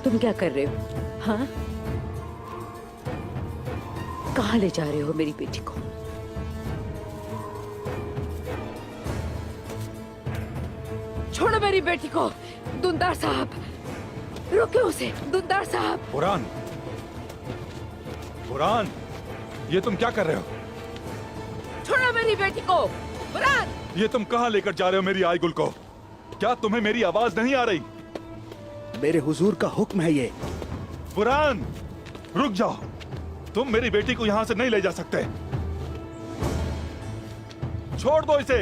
तुम क्या कर रहे हो? हाँ, कहाँ ले जा रहे हो मेरी बेटी को? छोड़ो मेरी बेटी को। दुंदार साहब, रोके उसे। दुंदार साहब। बुरहान, बुरहान, ये तुम क्या कर रहे हो? छोड़ो मेरी बेटी को। बुरहान, ये तुम कहाँ लेकर जा रहे हो मेरी आयगुल को? क्या तुम्हें मेरी आवाज नहीं आ रही? मेरे हुजूर का हुक्म है ये। बुरहान, रुक जाओ। तुम मेरी बेटी को यहां से नहीं ले जा सकते। छोड़ दो इसे।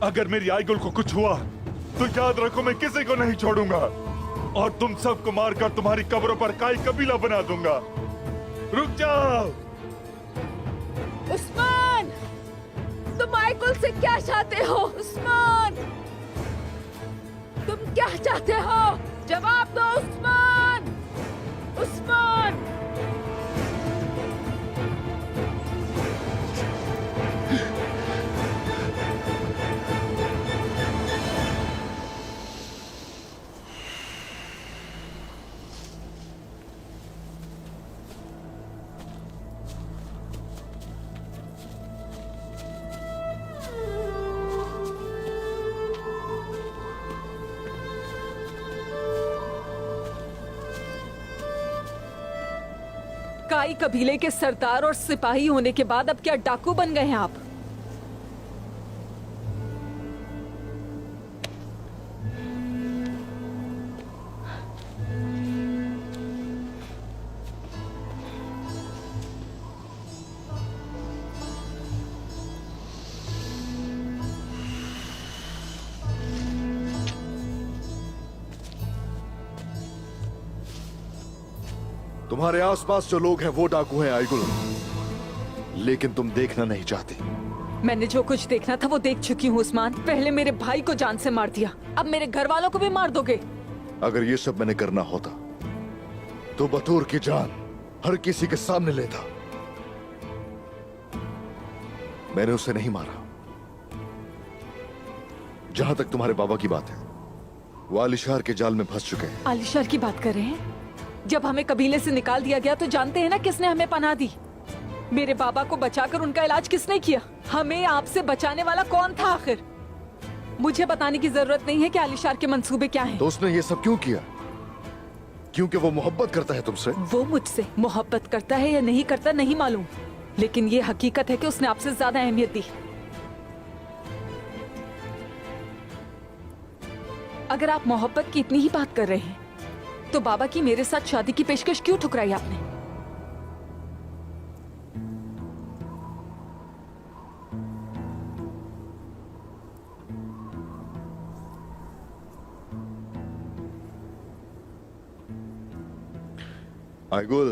अगर मेरी आयगुल को कुछ हुआ तो याद रखो मैं किसी को नहीं छोड़ूंगा और तुम सबको मारकर तुम्हारी कब्रों पर काई कबीला बना दूंगा। रुक जाओ। उस्मान, तुम आयगुल से क्या चाहते हो? उस्मान, तुम क्या चाहते हो? जवाब दो उस्मान। उस्मान, काई कबीले के सरदार और सिपाही होने के बाद अब क्या डाकू बन गए हैं आप? तुम्हारे आसपास जो लोग हैं वो डाकू हैं आयगुल, लेकिन तुम देखना नहीं चाहती। मैंने जो कुछ देखना था वो देख चुकी हूँ उस्मान। पहले मेरे भाई को जान से मार दिया, अब मेरे घर वालों को भी मार दोगे। अगर ये सब मैंने करना होता तो बतूर की जान हर किसी के सामने लेता। मैंने उसे नहीं मारा। जहां तक तुम्हारे बाबा की बात है, वो आलिशार के जाल में फंस चुके हैं। आलिशार की बात कर रहे हैं? जब हमें कबीले से निकाल दिया गया तो जानते हैं ना किसने हमें पनाह दी। मेरे बाबा को बचाकर उनका इलाज किसने किया? हमें आपसे बचाने वाला कौन था आखिर? मुझे बताने की जरूरत नहीं है कि आलिशार के मंसूबे क्या हैं। तो उसने ये सब क्यों किया? क्योंकि वो मोहब्बत करता है तुमसे। वो मुझसे मोहब्बत करता है या नहीं करता नहीं मालूम, लेकिन ये हकीकत है कि उसने आपसे ज्यादा अहमियत दी। अगर आप मोहब्बत की इतनी ही बात कर रहे हैं तो बाबा की मेरे साथ शादी की पेशकश क्यों ठुकराई आपने? आयगुल,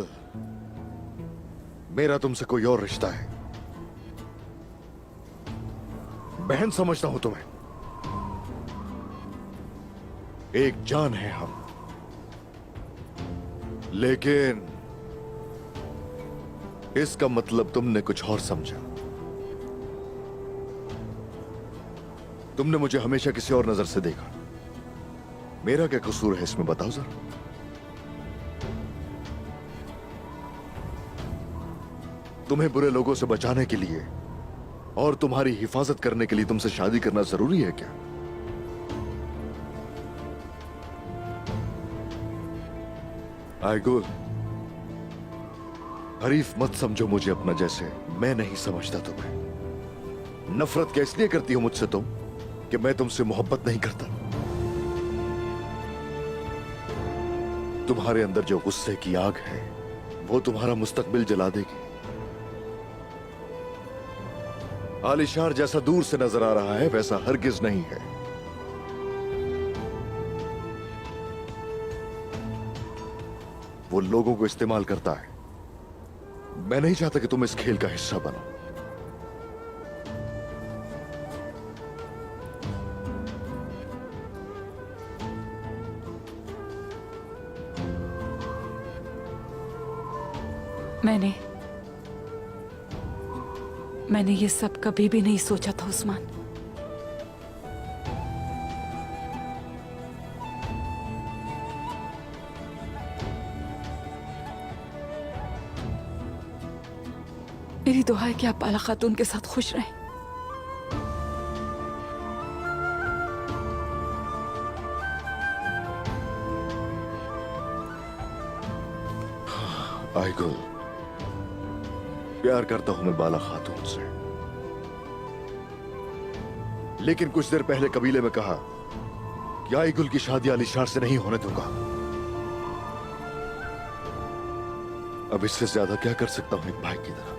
मेरा तुमसे कोई और रिश्ता है। बहन समझता हूं तुम्हें। एक जान है हम, लेकिन इसका मतलब तुमने कुछ और समझा। तुमने मुझे हमेशा किसी और नजर से देखा। मेरा क्या कसूर है इसमें, बताओ जरा। तुम्हें बुरे लोगों से बचाने के लिए और तुम्हारी हिफाजत करने के लिए तुमसे शादी करना जरूरी है क्या? आयगुल, हरीफ मत समझो मुझे अपना जैसे मैं नहीं समझता तुम्हें। नफरत क्या इसलिए करती हो मुझसे तुम कि मैं तुमसे मोहब्बत नहीं करता? तुम्हारे अंदर जो गुस्से की आग है वो तुम्हारा मुस्तकबिल जला देगी। आलिशार जैसा दूर से नजर आ रहा है वैसा हरगिज नहीं है। वो लोगों को इस्तेमाल करता है। मैं नहीं चाहता कि तुम इस खेल का हिस्सा बनो। मैंने ये सब कभी भी नहीं सोचा था उस्मान। मेरी दुआ है कि आप बाला खातून के साथ खुश रहें। आईगुल, प्यार करता हूं मैं बाला खातून से, लेकिन कुछ देर पहले कबीले में कहा कि आईगुल की शादी आलिशान से नहीं होने दूंगा। अब इससे ज्यादा क्या कर सकता हूं एक भाई की तरह?